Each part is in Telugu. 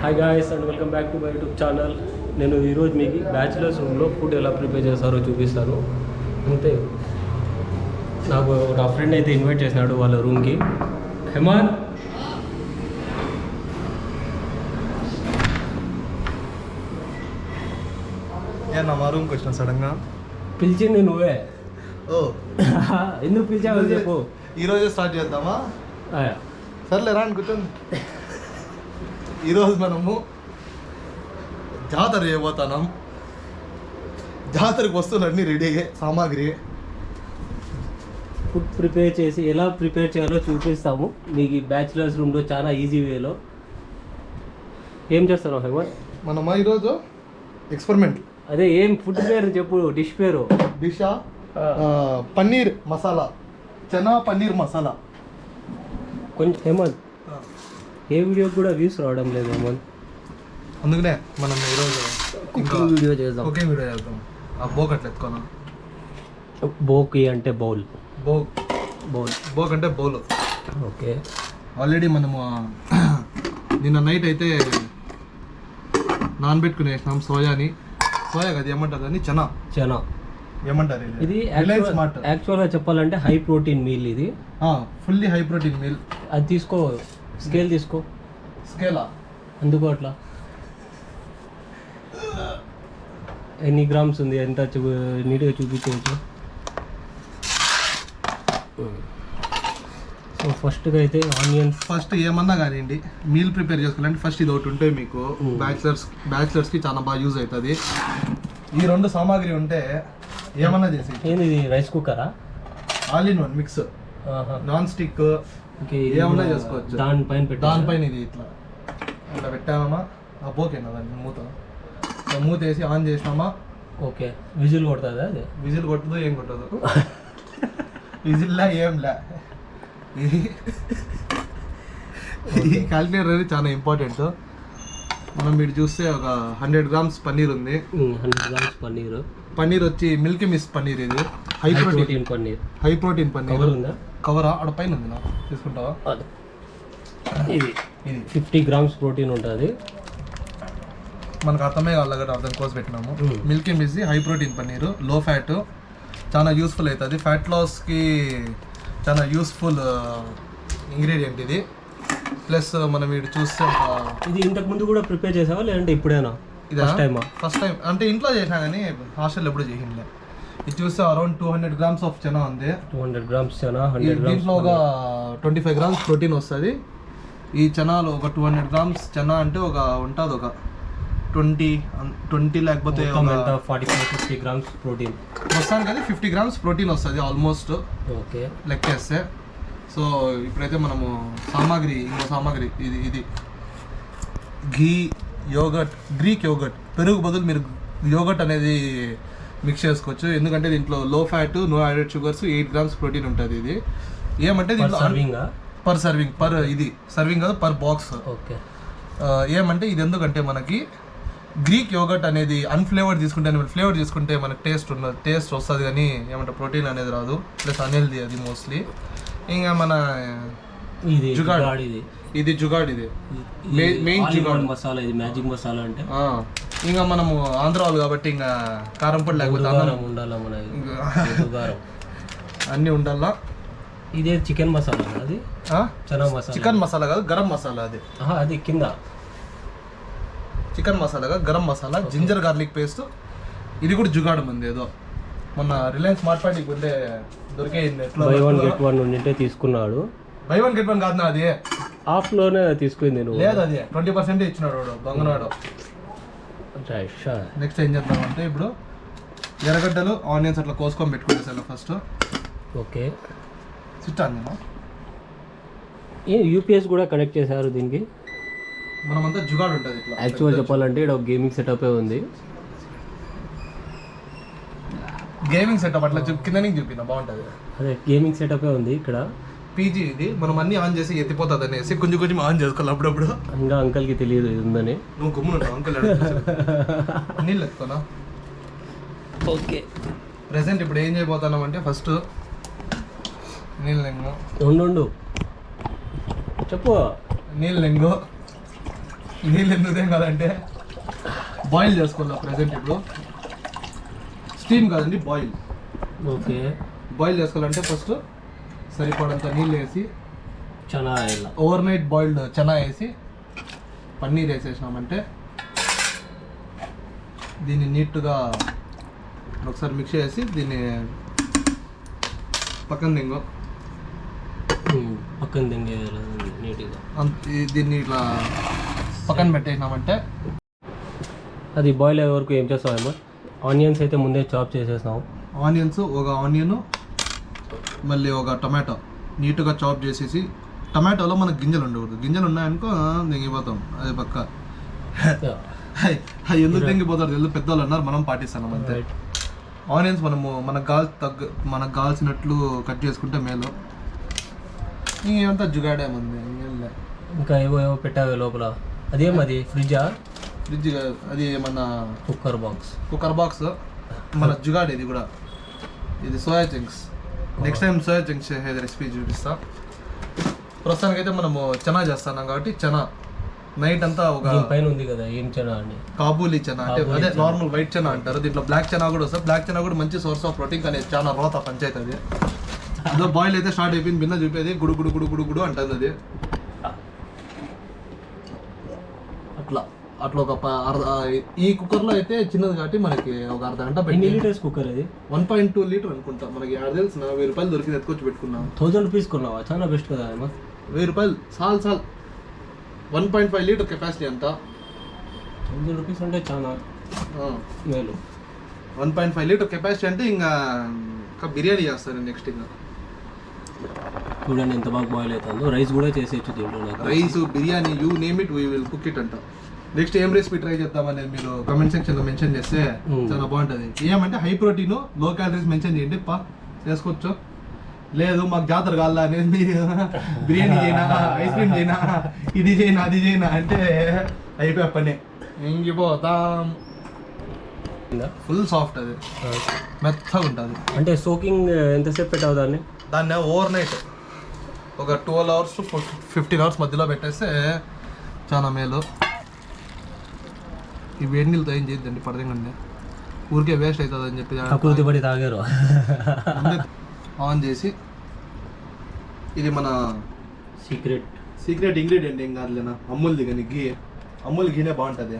Hi guys and welcome back to my YouTube channel. నేను ఈరోజు మీకు బ్యాచిలర్స్ రూమ్లో ఫుడ్ ఎలా ప్రిపేర్ చేస్తారో చూపిస్తాను. అంతే, నాకు నా ఫ్రెండ్ అయితే ఇన్వైట్ చేసినాడు వాళ్ళ రూమ్కి. హెమాన్, నా మా రూమ్కి వచ్చిన సడన్గా పిలిచింది నువ్వే. ఓ ఎందుకు పిలిచావు చెప్పు. ఈరోజే స్టార్ట్ చేద్దామా? సర్లే రాని కూర్చొని. ఈరోజు మనము జాతర చేయబోతున్నాం. జాతరకు వస్తువులన్నీ రెడీ సామాగ్రి ఫుడ్ ప్రిపేర్ చేసి ఎలా ప్రిపేర్ చేయాలో చూపిస్తాము మీకు ఈ బ్యాచిలర్స్ రూమ్లో చాలా ఈజీ వేలో. ఏం చేస్తాను హెమాన్? మనమా ఈరోజు ఎక్స్పెరిమెంట్. అదే ఏం ఫుడ్ పేరు చెప్పు, డిష్ పేరు. డిషా పన్నీర్ మసాలా, చనా పన్నీర్ మసాలా. కొంచెం హేమంత్, ఏ వీడియో కూడా వ్యూస్ రావడం లేదు హేమంత్, అందుకనే మనం ఈరోజు కుకింగ్ వీడియో చేద్దాం. కుకింగ్ వీడియో చేద్దాం. ఆ బోక్ అట్లా ఎత్తుకోనా? బోకి అంటే బౌల్, బోక్ అంటే బౌల్. ఓకే. ఆల్రెడీ మనము నిన్న నైట్ అయితే నానబెట్టుకుని వేసినాం సోయా కదా ఏమంటారు అని, చనా ఏమంటారు ఇది యాక్చువల్గా చెప్పాలంటే హై ప్రోటీన్ మీల్. ఇది ఫుల్లీ హై ప్రోటీన్ మీల్. అది తీసుకో, స్కేల్ తీసుకో. స్కేలా అందుకో అట్లా ఎన్ని గ్రామ్స్ ఉంది ఎంత నీట్గా చూపించవచ్చు. సో ఫస్ట్గా అయితే ఆనియన్స్. ఫస్ట్ ఏమన్నా కానివ్వండి, మీల్ ప్రిపేర్ చేసుకోవాలంటే ఫస్ట్ ఇది ఒకటి ఉంటే మీకు బ్యాచిలర్స్కి చాలా బాగా యూజ్ అవుతుంది. ఈ రెండు సామాగ్రి ఉంటే ఏమన్నా చేసి. ఏంది ఇది, రైస్ కుక్కరా? All in one mix, non stick, ఏమన్నా చేసుకోవచ్చు. దానిపైన ఇది ఇట్లా పెట్టామా, ఆ బోకేనా దాన్ని మూత వేసి ఆన్ చేసినామా. ఓకే. విజిల్ కొడుతుందా? అది విజిల్ కొట్టదు, ఏం కొట్టదు. విజిల్లా ఏంలా. ఈ క్యాలిక్యులేటర్ అనేది చాలా ఇంపార్టెంట్. మనం మీరు చూస్తే ఒక 100 గ్రామ్స్ పన్నీర్ ఉంది. 100 గ్రామ్స్ పన్నీర్ వచ్చి మిల్కీ మిస్ పన్నీర్. ఇది హై ప్రోటీన్ పన్నీర్. కవరా ఆడ పైన ఉంది, నా తీసుకుంటావా? ఇది 50 గ్రామ్స్ ప్రోటీన్ ఉంటుంది. మనకు అర్థమే కాదు, అర్థం కోసి పెట్టినాము. Milky miss high protein paneer, లో ఫ్యాట్, చాలా యూస్ఫుల్ అవుతుంది. ఫ్యాట్ లాస్కి చాలా యూస్ఫుల్ ఇంగ్రీడియంట్ ఇది. ప్లస్ మనం వీడు చూస్తే ఇది ఇంతకు ముందు కూడా ప్రిపేర్ చేసావా లేదంటే ఇప్పుడేనా? ఫస్ట్ టైం అంటే ఇంట్లో చేసినా కానీ హాస్టల్ ఎప్పుడు చేసిండే. ఇది చూస్తే అరౌండ్ 200 గ్రామ్స్ ఆఫ్ చనా ఉంది. 200 గ్రామ్స్ చనా, దీంట్లో ఒక 25 గ్రామ్స్ ప్రోటీన్ వస్తుంది. ఈ చనాలో ఒక 200 గ్రామ్స్ చనా అంటే ఒక ఉంటుంది ఒక 20 లేకపోతే 45-50 గ్రామ్స్ ప్రోటీన్ వస్తాను కదా. 50 గ్రామ్స్ ప్రోటీన్ వస్తుంది ఆల్మోస్ట్. ఓకే, లెక్కేస్తే. సో ఇప్పుడైతే మనము ఇంకో సామాగ్రి ఇది ఘీ, యోగట్, గ్రీక్ యోగట్. పెరుగు బదులు మీరు యోగట్ అనేది మిక్స్ చేసుకోవచ్చు. ఎందుకంటే దీంట్లో low fat, no added sugars, 8 grams protein ఉంటుంది. ఇది ఏమంటే దీంట్లో పర్ సర్వింగ్ కాదు, పర్ బాక్స్. ఓకే. ఏమంటే ఇది ఎందుకంటే మనకి గ్రీక్ యోగట్ అనేది అన్ఫ్లేవర్డ్ తీసుకుంటే, ఫ్లేవర్ తీసుకుంటే మనకి టేస్ట్ వస్తుంది కానీ ఏమంటే ప్రోటీన్ అనేది రాదు. ప్లస్ అన్హెల్దీ అది మోస్ట్లీ. ఇంకా మన జుగాడ్, ఇది జుగాడ్, ఇది మెయిన్ జుగాడ్ మసాలా. ఇది మ్యాజిక్ మసాలా అంటే. ఇంకా మనము ఆంధ్ర వాళ్ళు కాబట్టి ఇంకా కారం పొడి లేకపోతే ఉండాలా, మన అన్నీ ఉండాలా. ఇదే చికెన్ మసాలా, అది చనా మసాలా. చికెన్ మసాలా కాదు, గరం మసాలా. అది కింద చికెన్ మసాలా కాదు, garam masala. Ginger garlic paste. ఇది కూడా జుగాడు మంది. ఏదో మొన్న రిలయన్స్ స్మార్ట్ పార్టీకి ఉంటే దొరికేది. బై వన్ గెట్ వన్ ఉంటే తీసుకున్నాడు. బై వన్ గెట్ వన్ కాదు, అది ఆఫ్లోనే తీసుకుంది. లేదు, అది 20% ఇచ్చినాడు వాడు, దొంగనాడు. నెక్స్ట్ ఏం చేద్దామంటే ఇప్పుడు ఎర్రగడ్డలు, ఆనియన్స్ అట్లా కోసుకొని పెట్టుకునేసాను ఫస్ట్. ఓకే. స్విచ్ ఆన్ నేను యూపీఎస్ కూడా కనెక్ట్ చేశారు దీనికి. మనమంతా జుగాడు ఉంటుంది ఇట్లా. యాక్చువల్ చెప్పాలంటే ఇక్కడ ఒక గేమింగ్ సెటప్ ఉంది. గేమింగ్ సెటప్ అట్లా కింద నుంచి చూపిన బాగుంటుంది. అదే గేమింగ్ సెటప్ ఉంది ఇక్కడ. పీజీ ఇది. మనం అన్ని ఆన్ చేసి ఎత్తిపోతుంది అనేసి కొంచెం ఆన్ చేసుకోవాలి అప్పుడప్పుడు. ఇంకా అంకల్కి తెలియదు ఇది ఉందని. నువ్వు గమ్మునుంటావు అంకుల్. నీళ్ళు ఎత్తుకోనా? ఓకే. ప్రెసెంట్ ఇప్పుడు ఏం చేయబోతున్నాం అంటే ఫస్ట్ నీళ్ళు ఉండు చెప్పు. నీళ్ళు నీళ్ళు ఎందుకు కాదంటే బాయిల్ చేసుకోవాలి ప్రజెంట్ ఇప్పుడు. స్టీమ్ కాదండి, బాయిల్. ఓకే. బాయిల్ చేసుకోవాలంటే ఫస్ట్ సరిపడంత నీళ్ళు వేసి chana over night boiled chana వేసి పన్నీర్ వేసేసినామంటే దీన్ని నీట్గా ఒకసారి మిక్స్ చేసి దీన్ని పక్కన దింగు పక్కన దింగే నీట్గా దీన్ని ఇట్లా పక్కన పెట్టేసినామంటే అది బాయిల్ అయ్యే వరకు ఏం చేస్తామేమో. ఆనియన్స్ అయితే ముందే చాప్ చేసేసినాము. ఆనియన్స్, ఒక ఆనియన్, మళ్ళీ ఒక టమాటో నీట్గా చాప్ చేసేసి, టమాటోలో మనకు గింజలు ఉండకూడదు. గింజలు ఉన్నాయనుకో దింగిపోతాం, అది పక్క. ఎందుకు దింగిపోతారు తెలుసు, పెద్దవాళ్ళు అన్నారు, మనం పాటిస్తాం అంతే. ఆనియన్స్ మనకు కావాల్సినట్లు కట్ చేసుకుంటే మేలు. ఇంకంతా జుగాడేముంది, ఇంకా ఏవో పెట్టావే లోపల. అదేమది ఫ్రిడ్జా? ఫ్రిడ్జ్ అది మన కుక్కర్ బాక్స్. మన జుగాడ్ ఇది కూడా. ఇది soya chunks. Next time soya chunks చేసే రెసిపీ చూపిస్తా. ప్రస్తుతానికి అయితే మనము చనా చేస్తున్నాం కాబట్టి చనా నైట్ అంతా ఒక పైన ఉంది కదా ఏం చనా అని, కాబూలీ చనా అంటే అదే నార్మల్ వైట్ చనా అంటారు. దీంట్లో బ్లాక్ చనా కూడా వస్తుంది. బ్లాక్ చనా కూడా మంచి సోర్స్ ఆఫ్ ప్రోటీన్, కానీ చాలా రోత పంచాయతీ అది. అదో బాయిల్ అయితే స్టార్ట్ అయిపోయింది, బిన్న చూపేది గుడు గుడు గుడు గుడు గుడు అంటుంది అది. అట్లా ఒక ఈ కుక్కర్లో అయితే చిన్నది కాబట్టి మనకి ఒక అర్ధ గంట పెట్టి. లీటర్స్ కుక్కర్ అది? 1.2 లీటర్ అనుకుంటా. మనకి యాడ్ తెలిసిన 1000 రూపాయలు దొరికింది, ఎత్తుకొచ్చి పెట్టుకున్నాం. 1000 రూపీస్ కొన్నావా? చాలా బెస్ట్ కదా. 1000 రూపాయలు సాల్ 1.5 లీటర్ కెపాసిటీ అంతా. 1000 రూపీస్ అంటే చాలా మేలు. 1.5 లీటర్ కెపాసిటీ అంటే ఇంకా బిర్యానీ చేస్తారు నెక్స్ట్. ఇంకా చూడండి ఎంత బాగా బాయిల్ అవుతుందో. రైస్ కూడా చేసేయచ్చు దీంట్లో. Rice, biryani, you name it, we will cook it అంట. నెక్స్ట్ ఏం రెసిపీ ట్రై చేద్దామనేది మీరు కమెంట్ సెక్షన్లో మెన్షన్ చేస్తే చాలా బాగుంటుంది. ఏమంటే హై ప్రోటీన్, లో క్యాలరీస్ మెన్షన్ చేయండి, చేసుకోవచ్చు. లేదు మాకు జాతర కావాలా అనేది మీరు బిర్యానీ చేయనా, ఐస్ క్రీమ్ చేయనా, ఇది చేయనా, అది చేయనా అంటే అయిపోయే పని. ఇంకిపోతాం. ఫుల్ సాఫ్ట్, అది మెత్తగా ఉంటుంది. అంటే సోకింగ్ ఎంతసేపు పెట్టావు దాన్ని? ఓవర్ నైట్ ఒక 12 hours to 15 hours మధ్యలో పెట్టేస్తే చాలా మేలు. ఈ వేడి నీళ్ళతో ఏం చేయొద్దండి, పడదండి, ఊరికే వేస్ట్ అవుతుంది అని చెప్పి ప్రకృతి పడి తాగారు. ఆన్ చేసి ఇది మన సీక్రెట్ ఇంగ్రీడియంట్ ఏం కాదులేనా, అమ్ముల్ది. కానీ అమ్ముల్ ఘీనే బాగుంటుంది.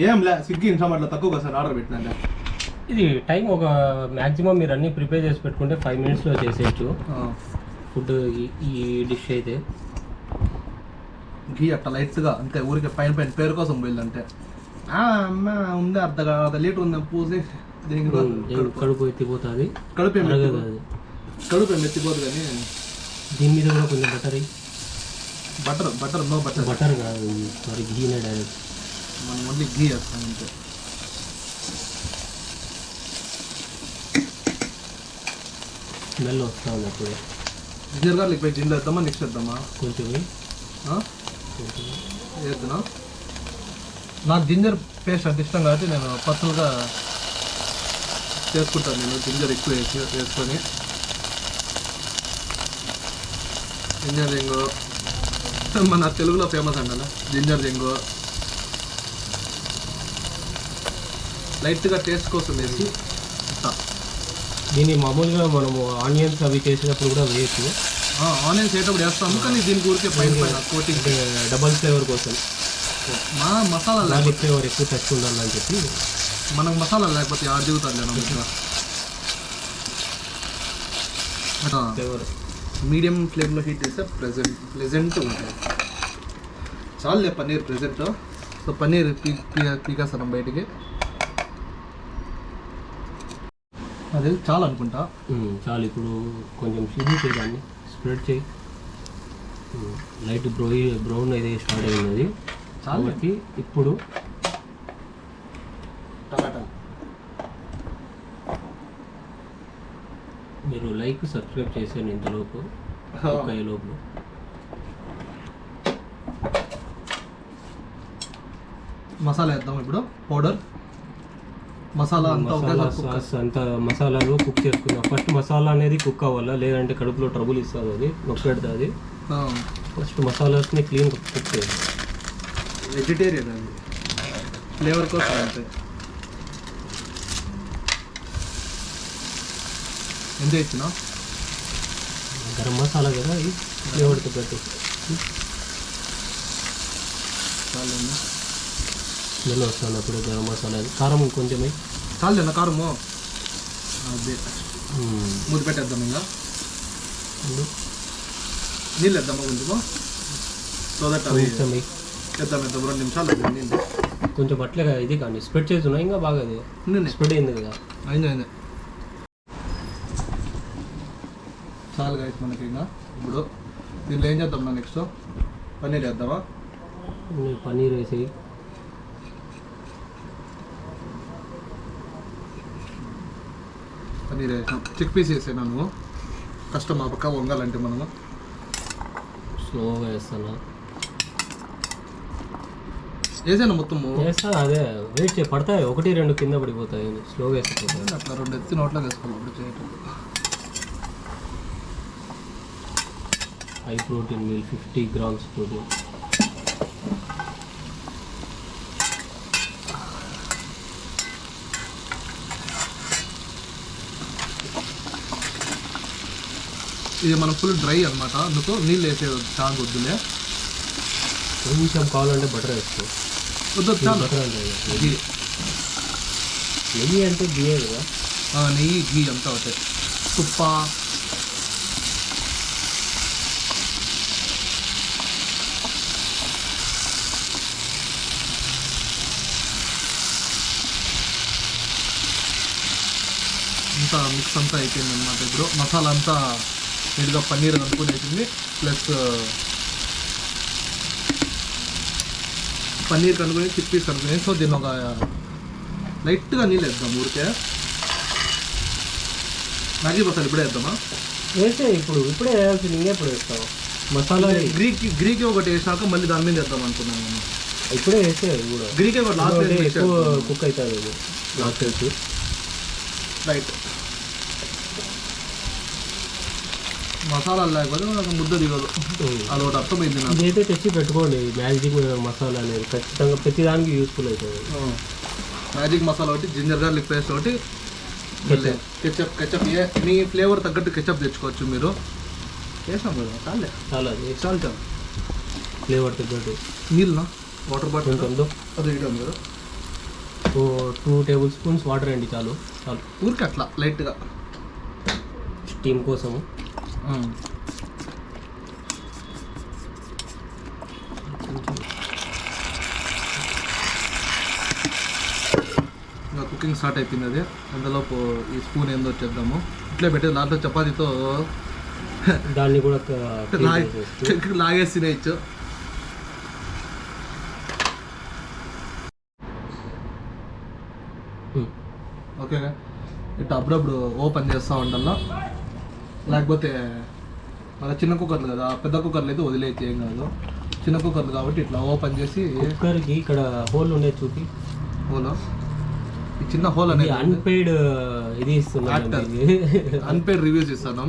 ఏం లే స్విగ్గీ ఇన్స్టామార్ట్లో తక్కువ కోసం ఆర్డర్ పెట్టినా. ఇది టైం ఒక మ్యాక్సిమం మీరు అన్నీ ప్రిపేర్ చేసి పెట్టుకుంటే 5 minutesలో చేసేయచ్చు ఫుడ్. ఈ డిష్ అయితే ఘీ అట్లా లైట్గా అంతే, ఊరికే పైన పేరు కోసం పోయిందంటే. అమ్మ ఉంది అర్ధ లీటర్ ఉంది పూసి కడుపు ఎత్తిపోతుంది. కడుపు ఏం ఎత్తిపోదు. కానీ దీని మీద కూడా కొంచెం బటర్ కాదు, సారీ ఘీనే డైరెక్ట్. మనం ఓన్లీ ఘీ వేస్తాం అంతే. స్మెల్ వస్తా ఉంది అప్పుడే. జింజర్ గార్లిక్ పేస్ట్ ఇంట్లో వేద్దామా, నెక్స్ట్ వేద్దామా? కొంచెం వేద్దాం. నాకు జింజర్ పేస్ట్ అంటే ఇష్టం కాబట్టి నేను పర్సనల్గా చేసుకుంటాను. నేను జింజర్ ఎక్కువ వేసుకొని జింజర్ జెంగో మన తెలుగులో ఫేమస్ అండి జింజర్ జెంగో. లైట్గా టేస్ట్ కోసం వేసి దీన్ని మామూలుగా మనము ఆనియన్స్ అవి చేసేటప్పుడు కూడా వేయచ్చు. ఆనియన్స్ వేసేటప్పుడు వేస్తాము, కానీ దీనికి ఊరికే పైన కోటింగ్ డబల్ ఫ్లేవర్ కోసం. మా మసాలా గార్లిక్ ఫ్లేవర్ ఎక్కువ టచ్ ఉండాలని చెప్పి మనకు మసాలా లేకపోతే ఆడ దిగుతుంది. మీడియం ఫ్లేమ్లో హీట్ చేస్తే ప్లెజెంట్ ఉంటుంది. చాలులే పన్నీర్ ప్రెజెంట్. సో పన్నీర్ పీకేస్తాం బయటికి. అది చాలా అనుకుంటా. చాలు. ఇప్పుడు కొంచెం ఇది చేయదాన్ని స్ప్రెడ్ చేయి. లైట్ బ్రౌన్ అయితే స్టార్ట్ అయింది కాబట్టి ఇప్పుడు టమాటా. మీరు లైక్ సబ్స్క్రైబ్ చేసాను ఇంతలోపు లోపు. మసాలా వేద్దాం ఇప్పుడు. పౌడర్ మసాలా అంతా మసాలాలు కుక్ చేసుకుందాం. ఫస్ట్ మసాలా అనేది కుక్ అవ్వాలా, లేదంటే కడుపులో ట్రబుల్ ఇస్తుంది, అది నొప్పి పెడుతుంది. ఫస్ట్ మసాలాస్ని క్లీన్ కుక్ చేయాలి. వెజిటేరియన్ అది ఫ్లేవర్ కోసం అంతే. ఎంత ఇచ్చినా గరం మసాలా కదా ఇది ఫ్లేవర్ తగ్గట్టు స్మెల్ వస్తుంది అప్పుడు గరం మసాలా కారం కొంచెం చాలు అన్న కారము అదే మూత పెట్టేద్దాం ఇంకా నీళ్ళు వేద్దామా కొంచెము సో దట్ అవి కొంచెం వేద్దాం 2 నిమిషాలు అది నీళ్ళు కొంచెం అట్లే ఇది కానీ స్ప్రెడ్ చేస్తున్నాయి ఇంకా బాగా అది స్ప్రెడ్ అయింది కదా అయింది చాలు గాయస్ మనకి ఇంకా ఇప్పుడు దీంట్లో ఏం చేద్దాం నెక్స్ట్ పన్నీర్ వేద్దామా పన్నీర్ వేసి పన్నీర్ వేసాం చిక్ పీస్ వేసాను నువ్వు కష్టం ఆ పక్క వంగాలంటే మనము స్లోగా వేస్తాను వేసాను మొత్తము వేస్తాను అదే వెయిట్ చేయి పడతాయి 1-2 కింద పడిపోతాయి స్లోగా వేసిపోతాయి అట్లా 2 ఎత్తి నోట్లో వేసుకోవాలి అప్పుడు చేయటం high protein meal 50 grams protein ఇది మనం ఫుల్ డ్రై అనమాట అందుకు నీళ్ళు వేసే చాలా వద్దులే కొంచెం కావాలంటే బటర్ వేసుకో వద్దు చాలా బటర్ అంటే నెయ్యి అంటే బియ్యే కదా నెయ్యి ఘీ అంతా అవుతాయి తుప్ప అంతా మిక్స్ అంతా అయిపోయింది అనమాట ఇప్పుడు మసాలా అంతా నీట్గా పన్నీర్ కనుక్కొని వేసింది ప్లస్ పన్నీర్ కనుక్కొని చిక్ పీస్ కనుక్కొని సో దీన్ని ఒక లైట్గా నీళ్ళు వేద్దాం ఊరికే మ్యాగీ మసాలా ఇప్పుడే వేద్దామా వేస్తే ఇప్పుడే వేయాల్సింది ఇంకెప్పుడు వేస్తావు మసాలా గ్రీక్ ఒకటి వేసినాక మళ్ళీ దాని మీద వేద్దాం అనుకున్నాను నేను ఇప్పుడే వేస్తే అది కూడా గ్రీక్ ఒకటి లాస్ట్ ఎక్కువ కుక్ అవుతుంది అది నాకు తెలుసు రైట్ మసాలా లేకపోతే నాకు ముద్ద దిగదు అది ఒకటి అర్థమైంది నాకు ఇదైతే తెచ్చి పెట్టుకోండి మ్యాజిక్ మసాలా అనేది ఖచ్చితంగా ప్రతిదానికి యూస్ఫుల్ అవుతుంది మ్యాజిక్ మసాలా ఒకటి జింజర్ గార్లిక్ పేస్ట్ ఒకటి కెచప్ మీ ఫ్లేవర్ తగ్గట్టు కెచప్ తెచ్చుకోవచ్చు మీరు వేసాం కదా చాలే చాలా చాలు ఫ్లేవర్ తగ్గట్టు నీళ్ళనా వాటర్ బాటిల్ ఉంటుందో అది ఇవ్వడం కదా 2 tablespoons వాటర్ అండి చాలు ఊరికి అట్లా లైట్గా స్టీమ్ కోసము ఇంకా కుకింగ్ స్టార్ట్ అయిపోయింది అది అందులోపు ఈ స్పూన్ ఏందో వచ్చేద్దాము ఇట్లే పెట్టి దాంట్లో చపాతీతో దాన్ని కూడా లాగేసి తినేయచ్చు ఓకేగా ఇట్లా అప్పుడప్పుడు ఓపెన్ చేస్తూ ఉండాలా లేకపోతే మన చిన్న కుక్కర్లు కదా పెద్ద కుక్కర్లు అయితే వదిలేసి ఏం కాదు చిన్న కుక్కర్లు కాబట్టి ఇట్లా ఓపెన్ చేసి కుక్కర్కి ఇక్కడ హోల్ ఉండేది చూపి హోల్ ఈ చిన్న హోల్ అనేది అన్పెయిడ్ ఇది ఇస్తున్నాను అన్పెయిడ్ రివ్యూస్ ఇస్తాను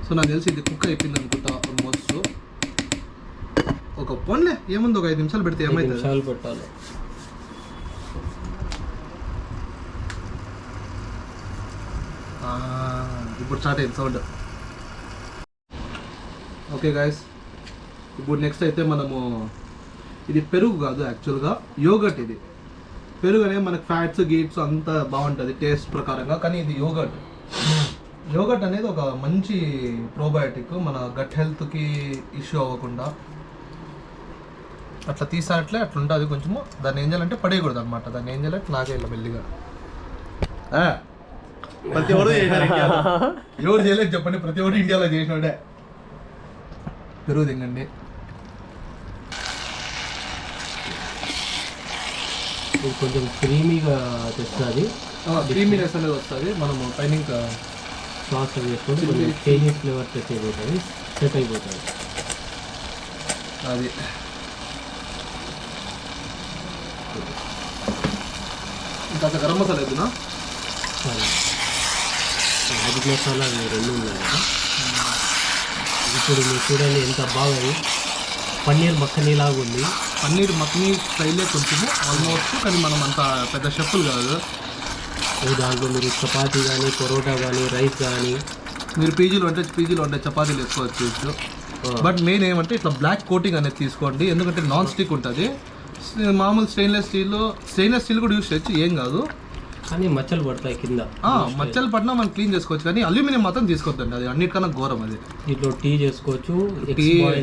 సో నాకు తెలిసి ఇది కుక్ అయిపోయింది అనుకుంటా ఆల్మోస్ట్ ఒక పోన్లే ఏముంది ఒక 5 నిమిషాలు పెడితే ఏమైతుంది నిమిషాలు పెట్టాలి ఇప్పుడు స్టార్ట్ అయింది సౌండ్ ఓకే గాయస్ ఇప్పుడు నెక్స్ట్ అయితే మనము ఇది పెరుగు కాదు యాక్చువల్గా యోగట్ ఇది పెరుగు అనేది మనకు ఫ్యాట్స్ గీట్స్ అంతా బాగుంటుంది టేస్ట్ ప్రకారంగా కానీ ఇది యోగట్ అనేది ఒక మంచి ప్రోబయోటిక్ మన గట్ హెల్త్కి ఇష్యూ అవ్వకుండా అట్లా తీసినట్లే అట్లా ఉంటుంది కొంచెము దాన్ని ఏం చేయాలంటే పడేయకూడదు అనమాట దాన్ని ఏం చేయాలంటే నాకేళ్ళ మెల్లిగా ప్రతి ఒడు ఎవరు చేయలేదు చెప్పండి ప్రతి ఒడు ఇండియాలో చేసినోడే పెరుగు తినండి ఇది కొంచెం క్రీమీగా తెస్తుంది క్రీమీనెస్ అనేది వస్తుంది మనము పైన ఇంకా సాస్ అది వేసుకొని కొంచెం చైనీస్ ఫ్లేవర్ టచ్ అయిపోతుంది సెట్ అయిపోతుంది అది ఇంకా గరం మసాలా వేద్దునా మ్యాజిక్ మసాలా అవి 2 ఉన్నాయి కదా ఇప్పుడు మీరు చూడండి ఎంత బాగుంది, పన్నీర్ మక్కనీ లాగా ఉంది. పన్నీర్ మక్నీ స్టైలే కొంచెము ఆల్మోస్ట్, కానీ మనం అంత పెద్ద షెఫ్లు కాదు. దాంట్లో మీరు చపాతీ కానీ, పరోటా కానీ, రైస్ కానీ, మీరు పీజీలో ఉంటే చపాతీలు వేసుకోవచ్చు. బట్ మెయిన్ ఏమంటే ఇట్లా బ్లాక్ కోటింగ్ అనేది తీసుకోండి, ఎందుకంటే నాన్ స్టిక్ ఉంటుంది. మామూలు స్టెయిన్లెస్ స్టీల్ కూడా యూస్ చేయొచ్చు, ఏం కాదు. కానీ మచ్చలు పడతాయి కింద. మచ్చలు పడినా మనం క్లీన్ చేసుకోవచ్చు, కానీ అల్యూమినియం మాత్రం తీసుకోవద్దండి, అది అన్నిటికన్నా ఘోరం. అది దీంట్లో టీ చేసుకోవచ్చు,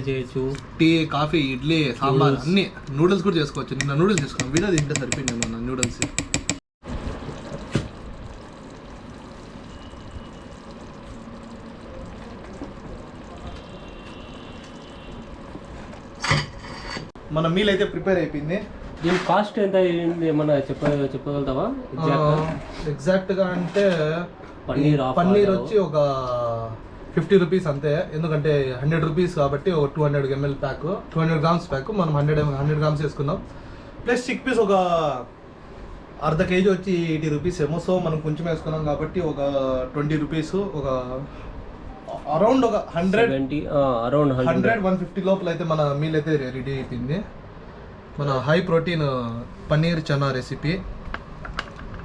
చేయొచ్చు, టీ, కాఫీ, ఇడ్లీ, సాంబార్ అన్ని. నూడిల్స్ కూడా చేసుకోవచ్చు. నిన్న నూడిల్స్ తీసుకున్నాం, వీడియో తింటే సరిపోయింది మన నూడిల్స్. మన మీల్ అయితే ప్రిపేర్ అయిపోయింది. దీని కాస్ట్ ఎంత అయింది ఏమన్నా చెప్పగలుగుతావా? ఎగ్జాక్ట్గా అంటే పన్నీర్ వచ్చి ఒక 50 రూపీస్ అంతే, ఎందుకంటే 100 రూపీస్ కాబట్టి ఒక 200 ml ప్యాక్, 200 గ్రామ్స్ ప్యాక్, మనం 100 గ్రామ్స్ వేసుకున్నాం. ప్లస్ చిక్ పీస్ ఒక అర్ధ కేజీ వచ్చి 80 రూపీస్ ఏమో. సో మనం కొంచెం వేసుకున్నాం కాబట్టి ఒక 20 రూపీస్, ఒక అరౌండ్ ఒక 100-150 లోపల అయితే మన మీల్ అయితే రెడీ అయిపోయింది. మన high protein paneer chana recipe.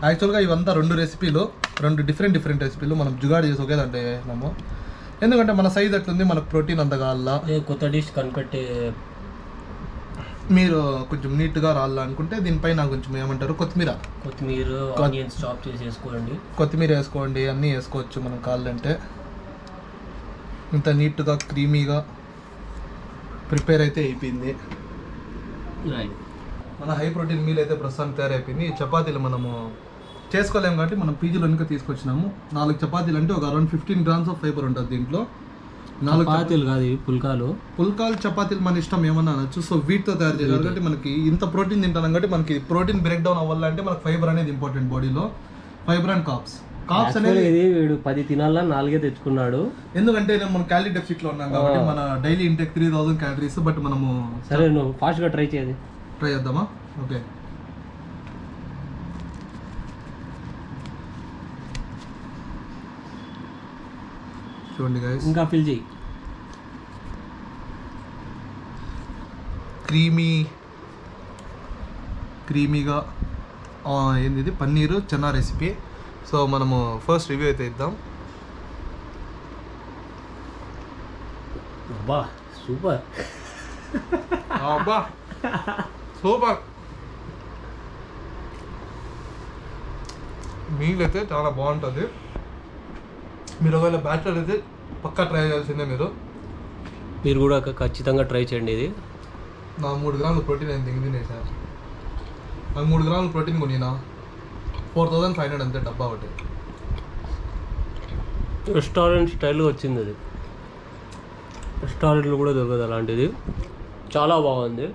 యాక్చువల్గా ఇవంతా 2 రెసిపీలు, 2 డిఫరెంట్ రెసిపీలు మనం జుగాడు చేసి ఒకేదంటే వేసినాము, ఎందుకంటే మన సైజ్ అట్లుంది, మనకు ప్రోటీన్ అంత కావాలా. కొత్త డిష్ కనిపెట్టే మీరు కొంచెం నీట్గా రావాలనుకుంటే దీనిపైన కొంచెం ఏమంటారు కొత్తిమీర ఆనియన్స్ చాప్ చేసి వేసుకోండి, కొత్తిమీర వేసుకోండి, అన్నీ వేసుకోవచ్చు మనం కావాలంటే. ఇంత నీట్గా క్రీమీగా ప్రిపేర్ అయితే అయిపోయింది. మన హై ప్రోటీన్ మీల్ అయితే ప్రస్తుతానికి తయారైపోయింది. ఈ చపాతీలు మనము చేసుకోలేము కాబట్టి మనం పీజీలో ఇంకా తీసుకొచ్చినాము. 4 చపాతీలు అంటే ఒక అరౌండ్ 15 గ్రామ్స్ ఆఫ్ ఫైబర్ ఉంటుంది దీంట్లో. 4 చపాతీలు కాదు, పుల్కాలు చపాతీలు మన ఇష్టం ఏమన్నా అనొచ్చు. సో వీటితో తయారు చేయాలి కాబట్టి మనకి ఇంత ప్రోటీన్ తింటాం కాబట్టి మనకి ప్రోటీన్ బ్రేక్ డౌన్ అవ్వాలంటే మనకి ఫైబర్ అనేది ఇంపార్టెంట్ బాడీలో. ఫైబర్ అండ్ కాప్స్ అనేది వీడు 10 తినాలా 4 తెచ్చుకున్నాడు, ఎందుకంటే మనం క్యాలరీ డెఫిసిట్ లో ఉన్నాం కాబట్టి మన డైలీ ఇంటేక్ 3000 క్యాలరీస్. బట్ మనము సరే నువ్వు ఫాస్ట్ గా ట్రై చేద్దామా? ఓకే, చూడండి గైస్, ఇంకా ఫిల్ చేయి. క్రీమీగా ఏంది ఇది పన్నీరు చనా రెసిపీ. సో మనము ఫస్ట్ రివ్యూ అయితే ఇద్దాం. అబ్బా సూపర్, మీల్ అయితే చాలా బాగుంటుంది. మీరు ఒకవేళ బ్యాచిలర్ అయితే పక్కా ట్రై చేయాల్సిందే. మీరు కూడా ఖచ్చితంగా ట్రై చేయండి. ఇది నా 3 గ్రాముల ప్రోటీన్ అయింది తినే సార్. నాకు 3 గ్రాముల ప్రోటీన్ కొనినా 4500 అంతే డబ్బా ఒకటి. రెస్టారెంట్ స్టైల్గా వచ్చింది అది, రెస్టారెంట్లో కూడా దొరకదు అలాంటిది. చాలా బాగుంది.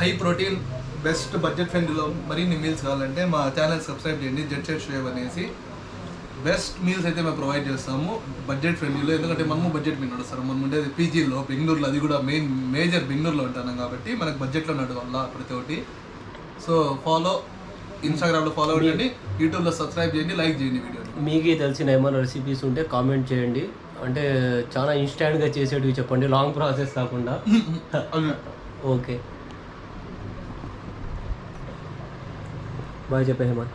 హై ప్రోటీన్ బెస్ట్ బడ్జెట్ ఫ్రెండ్లీలో మరిన్ని మీల్స్ కావాలంటే మా ఛానల్ సబ్స్క్రైబ్ చేయండి, జెట్ షేవ్ అనేసి. బెస్ట్ మీల్స్ అయితే మేము ప్రొవైడ్ చేస్తాము బడ్జెట్ ఫ్రెండ్లీలో, ఎందుకంటే మనము బడ్జెట్ మీద నడుస్తాము. మనం ఉండేది పీజీలో బెంగళూరులో, అది కూడా మేజర్ బెంగళూరులో ఉంటున్నాం కాబట్టి మనకు బడ్జెట్లో నడవాల ప్రతి ఒక్కటి. సో ఇన్స్టాగ్రామ్లో ఫాలో అవ్వండి, యూట్యూబ్లో సబ్స్క్రైబ్ చేయండి, లైక్ చేయండి వీడియోని. మీకు తెలిసిన ఏమైనా రెసిపీస్ ఉంటే కామెంట్ చేయండి, అంటే చాలా ఇన్స్టాంట్గా చేసేటివి చెప్పండి, లాంగ్ ప్రాసెస్ కాకుండా. ఓకే, బాయ్ చెప్పే హేమంత్.